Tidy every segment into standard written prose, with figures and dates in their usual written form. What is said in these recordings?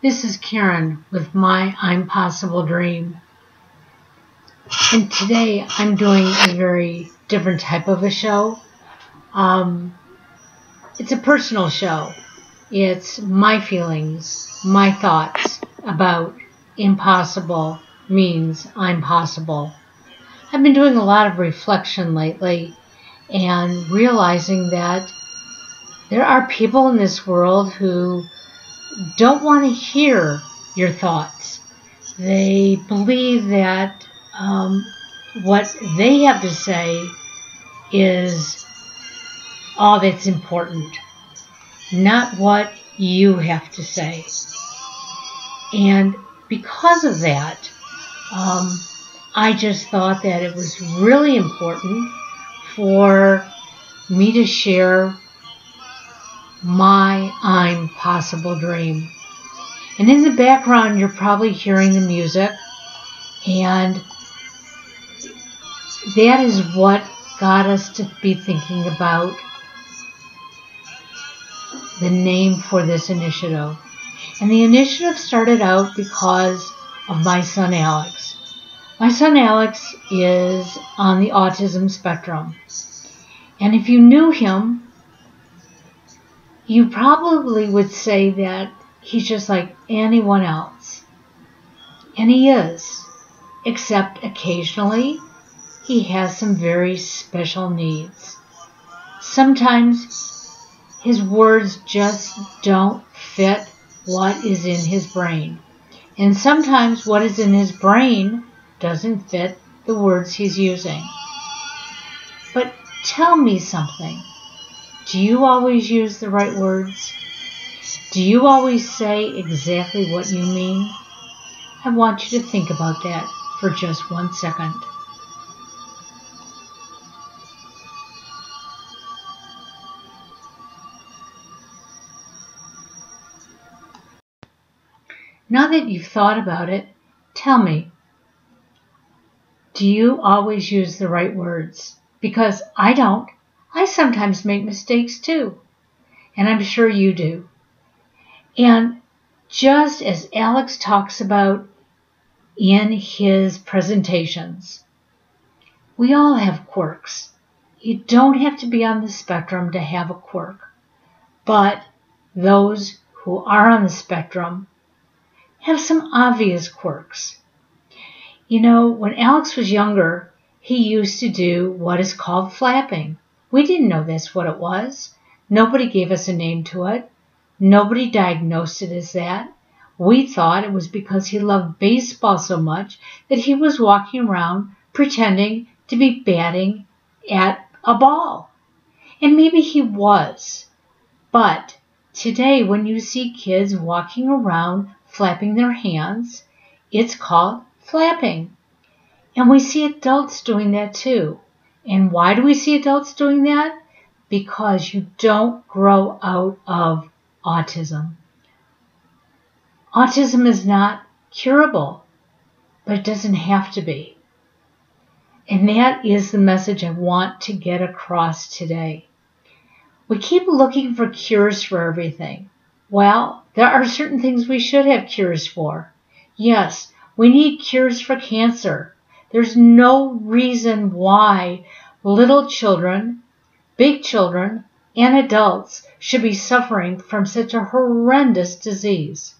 This is Karen with my I'm Possible Dream. And today I'm doing a very different type of a show. It's a personal show. It's my feelings, my thoughts about impossible means I'm possible. I've been doing a lot of reflection lately and realizing that there are people in this world who don't want to hear your thoughts. They believe that what they have to say is all that's important, not what you have to say. And because of that, I just thought that it was really important for me to share my I'm Possible Dream. And in the background, you're probably hearing the music, and that is what got us to be thinking about the name for this initiative. And the initiative started out because of my son Alex. My son Alex is on the autism spectrum. And if you knew him, you probably would say that he's just like anyone else. And he is, except occasionally he has some very special needs. Sometimes his words just don't fit what is in his brain. And sometimes what is in his brain doesn't fit the words he's using. But tell me something. Do you always use the right words? Do you always say exactly what you mean? I want you to think about that for just 1 second. Now that you've thought about it, tell me, do you always use the right words? Because I don't. I sometimes make mistakes too. And I'm sure you do. And just as Alex talks about in his presentations, we all have quirks. You don't have to be on the spectrum to have a quirk. But those who are on the spectrum have some obvious quirks. You know, when Alex was younger, he used to do what is called flapping. We didn't know that's what it was. Nobody gave us a name to it. Nobody diagnosed it as that. We thought it was because he loved baseball so much that he was walking around pretending to be batting at a ball. And maybe he was. But today, when you see kids walking around flapping their hands, it's called flapping. And we see adults doing that too. And why do we see adults doing that? Because you don't grow out of autism. Autism is not curable, but it doesn't have to be. And that is the message I want to get across today. We keep looking for cures for everything. Well, there are certain things we should have cures for. Yes, we need cures for cancer. There's no reason why little children, big children, and adults should be suffering from such a horrendous disease.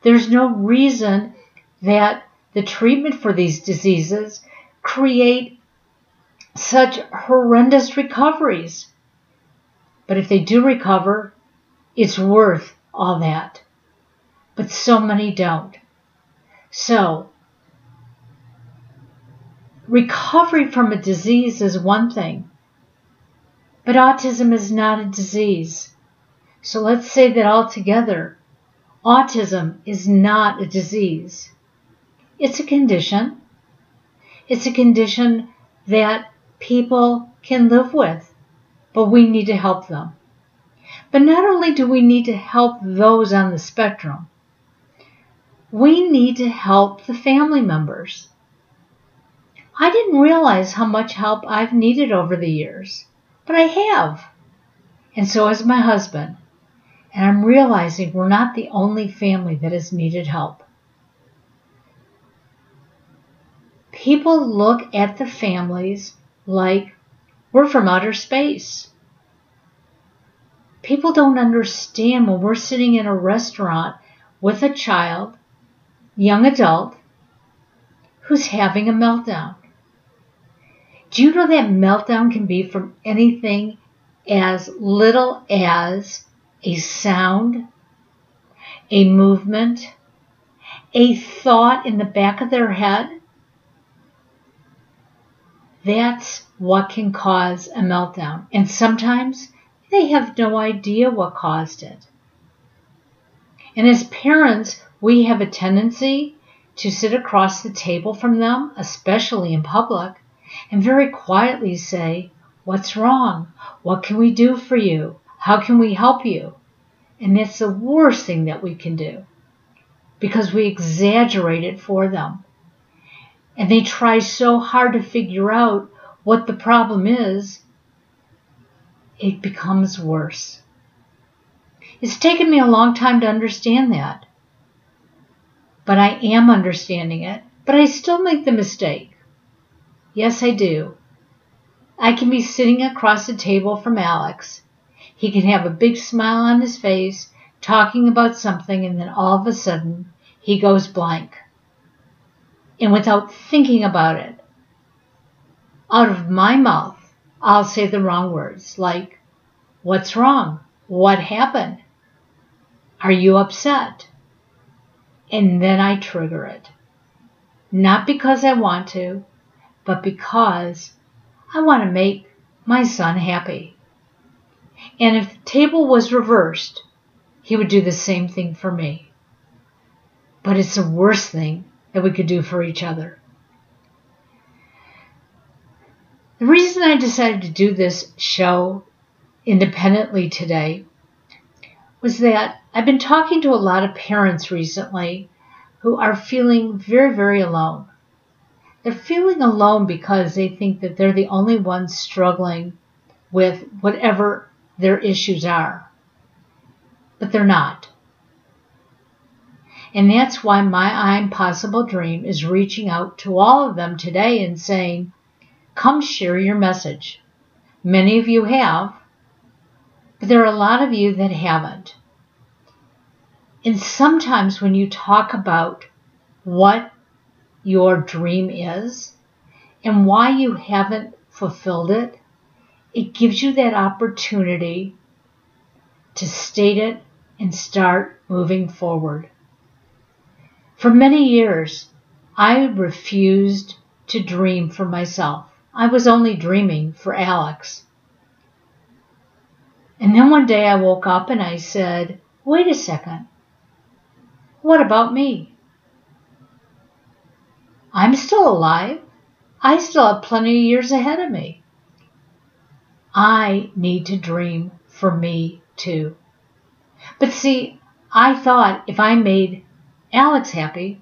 There's no reason that the treatment for these diseases create such horrendous recoveries. But if they do recover, it's worth all that. But so many don't. So, recovery from a disease is one thing, but autism is not a disease. So let's say that altogether, autism is not a disease. It's a condition. It's a condition that people can live with, but we need to help them. But not only do we need to help those on the spectrum, we need to help the family members. I didn't realize how much help I've needed over the years, but I have. And so has my husband. And I'm realizing we're not the only family that has needed help. People look at the families like we're from outer space. People don't understand when we're sitting in a restaurant with a child, young adult, who's having a meltdown. Do you know that meltdown can be from anything as little as a sound, a movement, a thought in the back of their head? That's what can cause a meltdown. And sometimes they have no idea what caused it. And as parents, we have a tendency to sit across the table from them, especially in public, and very quietly say, "What's wrong? What can we do for you? How can we help you?" And that's the worst thing that we can do because we exaggerate it for them. And they try so hard to figure out what the problem is, it becomes worse. It's taken me a long time to understand that. But I am understanding it, but I still make the mistake. Yes, I do. I can be sitting across the table from Alex. He can have a big smile on his face, talking about something, and then all of a sudden, he goes blank. And without thinking about it, out of my mouth, I'll say the wrong words, like, "What's wrong? What happened? Are you upset?" And then I trigger it. Not because I want to, but because I want to make my son happy. And if the table was reversed, he would do the same thing for me. But it's the worst thing that we could do for each other. The reason I decided to do this show independently today was that I've been talking to a lot of parents recently who are feeling very, very alone. They're feeling alone because they think that they're the only ones struggling with whatever their issues are. But they're not. And that's why my I'm Possible Dream is reaching out to all of them today and saying, come share your message. Many of you have, but there are a lot of you that haven't. And sometimes when you talk about what your dream is and why you haven't fulfilled it, it gives you that opportunity to state it and start moving forward. For many years, I refused to dream for myself. I was only dreaming for Alex. And then one day I woke up and I said, wait a second. What about me? I'm still alive. I still have plenty of years ahead of me. I need to dream for me too. But see, I thought if I made Alex happy,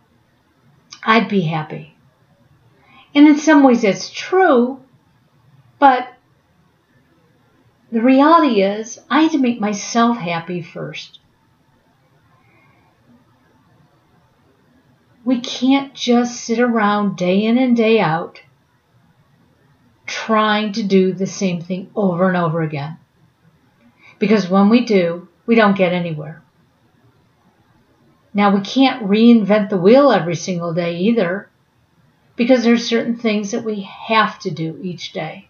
I'd be happy. And in some ways that's true, but the reality is I had to make myself happy first. We can't just sit around day in and day out trying to do the same thing over and over again. Because when we do, we don't get anywhere. Now, we can't reinvent the wheel every single day either, because there's certain things that we have to do each day.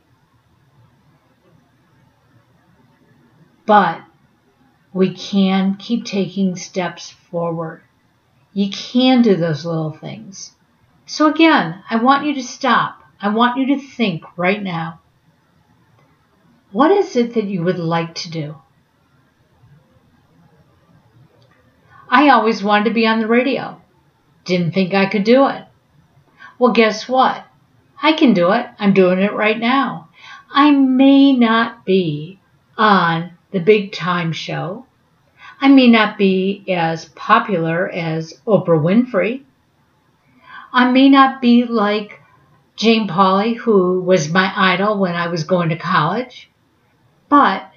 But we can keep taking steps forward. You can do those little things. So again, I want you to stop. I want you to think right now. What is it that you would like to do? I always wanted to be on the radio. Didn't think I could do it. Well, guess what? I can do it. I'm doing it right now. I may not be on the big time show. I may not be as popular as Oprah Winfrey. I may not be like Jane Pauley, who was my idol when I was going to college. But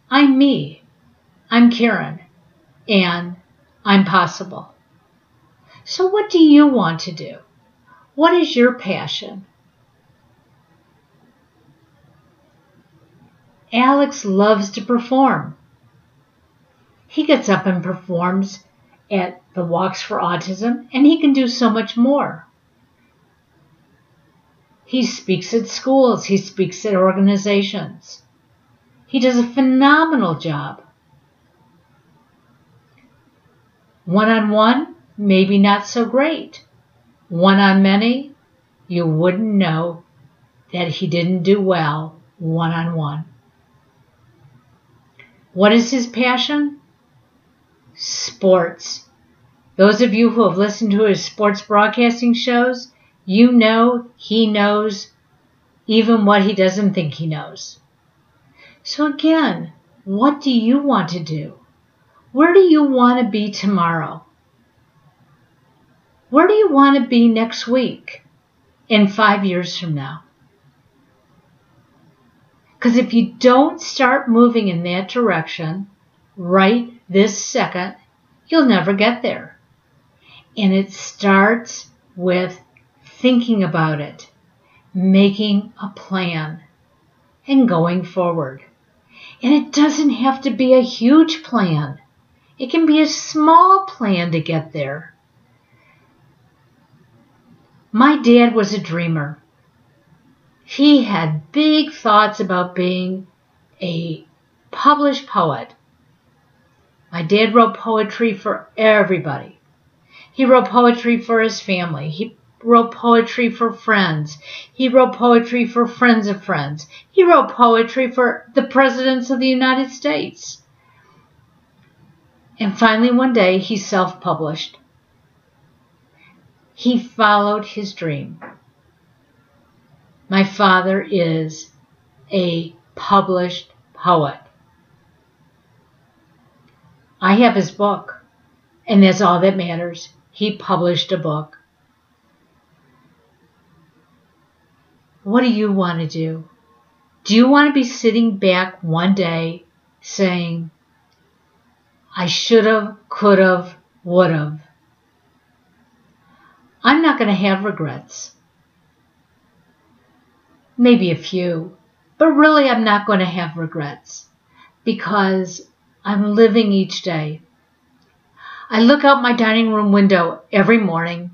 I'm me. I'm Karen, and I'm possible. So what do you want to do? What is your passion? Alex loves to perform. He gets up and performs at the Walks for Autism, and he can do so much more. He speaks at schools. He speaks at organizations. He does a phenomenal job. One-on-one, maybe not so great. One-on-many, you wouldn't know that he didn't do well one-on-one. What is his passion? Sports. Those of you who have listened to his sports broadcasting shows, you know he knows even what he doesn't think he knows. So again, what do you want to do? Where do you want to be tomorrow? Where do you want to be next week and 5 years from now? Because if you don't start moving in that direction right this second, you'll never get there. And it starts with thinking about it, making a plan, and going forward. And it doesn't have to be a huge plan. It can be a small plan to get there. My dad was a dreamer. He had big thoughts about being a published poet. My dad wrote poetry for everybody. He wrote poetry for his family. He wrote poetry for friends. He wrote poetry for friends of friends. He wrote poetry for the presidents of the United States. And finally, one day, he self-published. He followed his dream. My father is a published poet. I have his book, and that's all that matters. He published a book. What do you want to do? Do you want to be sitting back one day saying, I should have, could have, would have? I'm not going to have regrets. Maybe a few, but really I'm not going to have regrets because I'm living each day. I look out my dining room window every morning,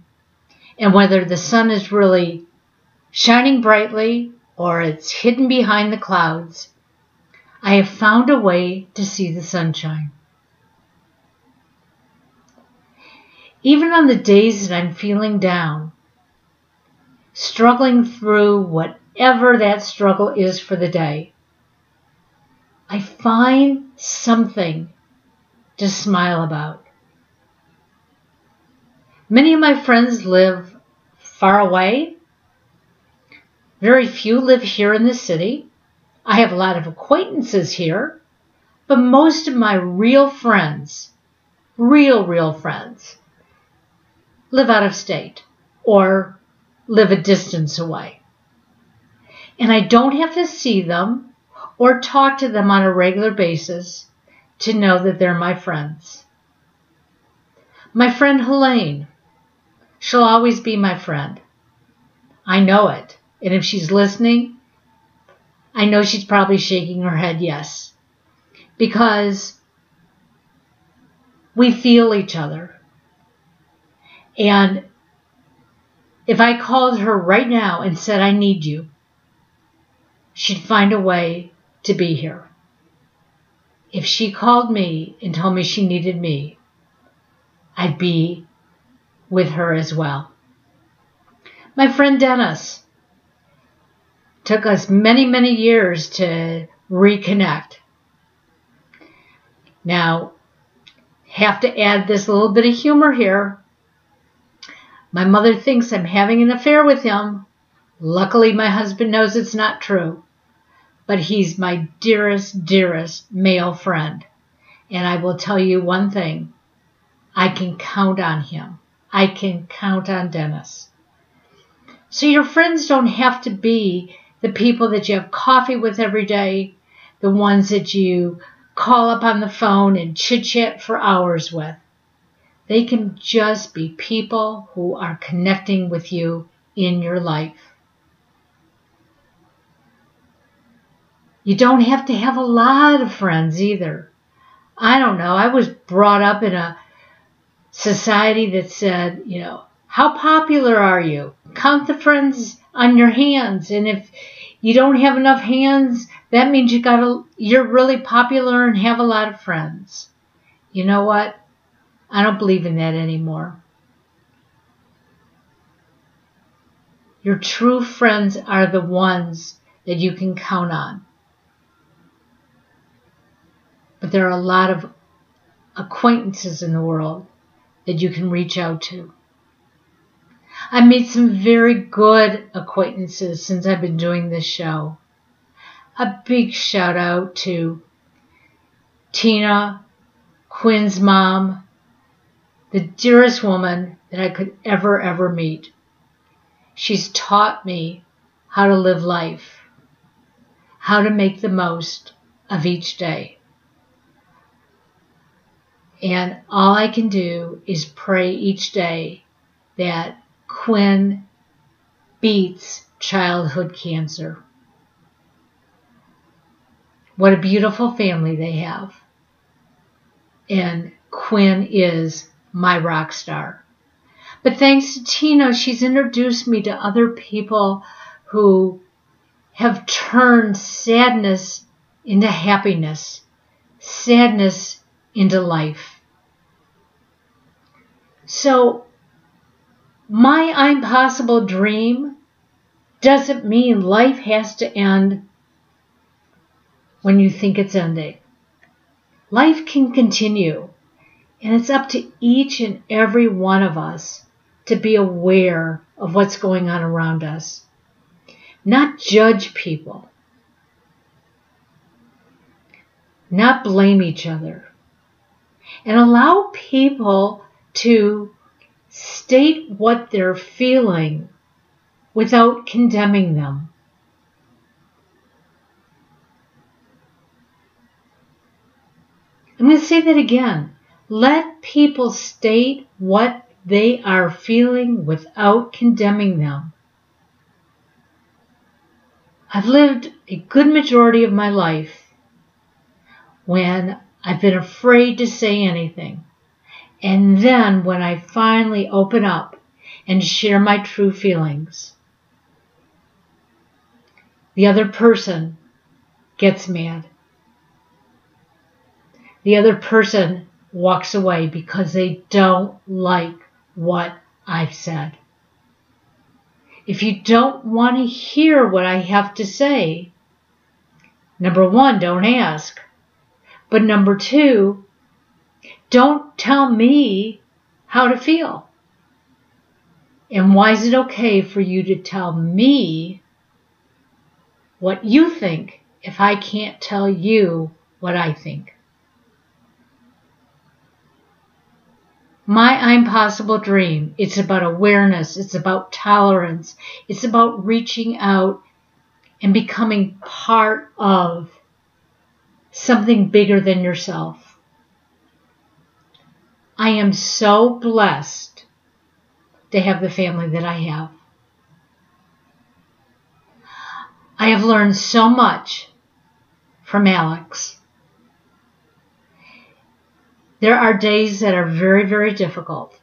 and whether the sun is really shining brightly or it's hidden behind the clouds, I have found a way to see the sunshine. Even on the days that I'm feeling down, struggling through whatever that struggle is for the day, I find something to smile about. Many of my friends live far away. Very few live here in the city. I have a lot of acquaintances here, but most of my real friends, real friends, live out of state or live a distance away. And I don't have to see them or talk to them on a regular basis to know that they're my friends. My friend Helene, she'll always be my friend. I know it. And if she's listening, I know she's probably shaking her head yes. Because we feel each other. And if I called her right now and said, I need you, she'd find a way to be here. If she called me and told me she needed me, I'd be with her as well. My friend Dennis, took us many years to reconnect. Now, have to add this little bit of humor here. My mother thinks I'm having an affair with him. Luckily, my husband knows it's not true. But he's my dearest male friend. And I will tell you one thing. I can count on him. I can count on Dennis. So your friends don't have to be the people that you have coffee with every day, the ones that you call up on the phone and chit-chat for hours with. They can just be people who are connecting with you in your life. You don't have to have a lot of friends either. I don't know. I was brought up in a society that said, how popular are you? Count the friends on your hands. And if you don't have enough hands, that means you're really popular and have a lot of friends. You know what? I don't believe in that anymore. Your true friends are the ones that you can count on. But there are a lot of acquaintances in the world that you can reach out to. I've made some very good acquaintances since I've been doing this show. A big shout out to Tina, Quinn's mom, the dearest woman that I could ever meet. She's taught me how to live life, how to make the most of each day. And all I can do is pray each day that Quinn beats childhood cancer. What a beautiful family they have. And Quinn is my rock star. But thanks to Tina, she's introduced me to other people who have turned sadness into happiness, sadness into life. So, my I'm possible dream doesn't mean life has to end when you think it's ending. Life can continue, and it's up to each and every one of us to be aware of what's going on around us. Not judge people. Not blame each other. And allow people to state what they're feeling without condemning them. I'm going to say that again. Let people state what they are feeling without condemning them. I've lived a good majority of my life when I've been afraid to say anything. And then when I finally open up and share my true feelings, the other person gets mad. The other person walks away because they don't like what I've said. If you don't want to hear what I have to say, number one, don't ask. But number two, don't tell me how to feel. And why is it okay for you to tell me what you think if I can't tell you what I think? My I'm possible dream, it's about awareness, it's about tolerance, it's about reaching out and becoming part of something bigger than yourself. I am so blessed to have the family that I have. I have learned so much from Alex. There are days that are very, very difficult.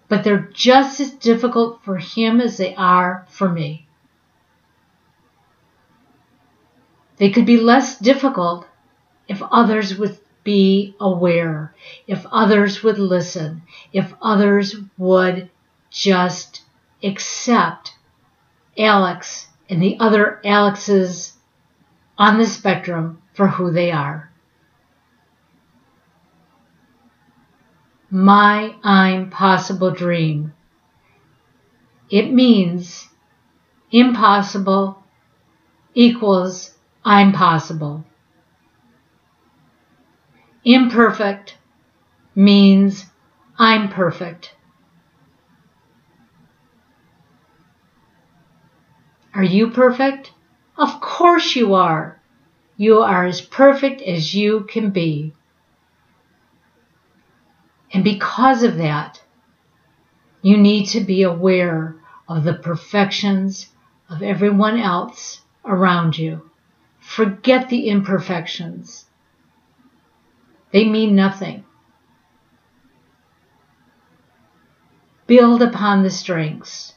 But they're just as difficult for him as they are for me. They could be less difficult if others would be aware, if others would listen, if others would just accept Alex and the other Alexes on the spectrum for who they are. My I'm possible dream. It means impossible equals I'm possible. Imperfect means I'm perfect. Are you perfect? Of course you are. You are as perfect as you can be. And because of that, you need to be aware of the perfections of everyone else around you. Forget the imperfections. They mean nothing. Build upon the strengths.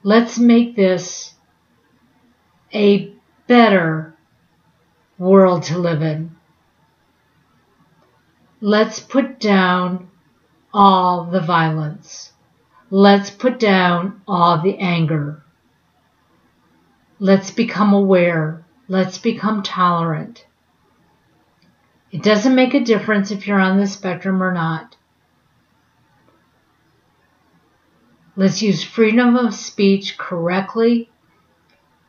Let's make this a better world to live in. Let's put down all the violence. Let's put down all the anger. Let's become aware. Let's become tolerant. It doesn't make a difference if you're on the spectrum or not. Let's use freedom of speech correctly.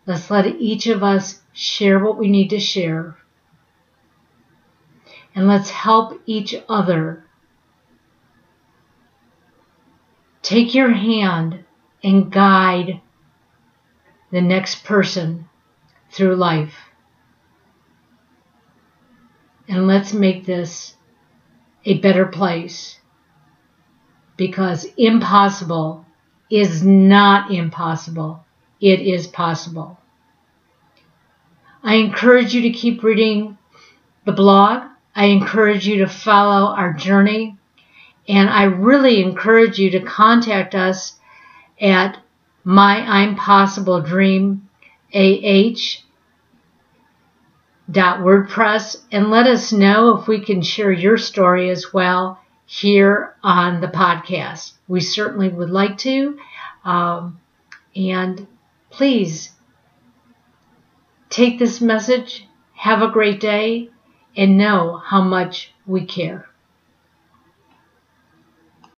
Let's let each of us share what we need to share. And let's help each other. Take your hand and guide the next person through life. And let's make this a better place. Because impossible is not impossible. It is possible. I encourage you to keep reading the blog. I encourage you to follow our journey. And I really encourage you to contact us at myimpossibledreamah.wordpress and let us know if we can share your story as well here on the podcast. We certainly would like to. And please take this message, have a great day, and know how much we care.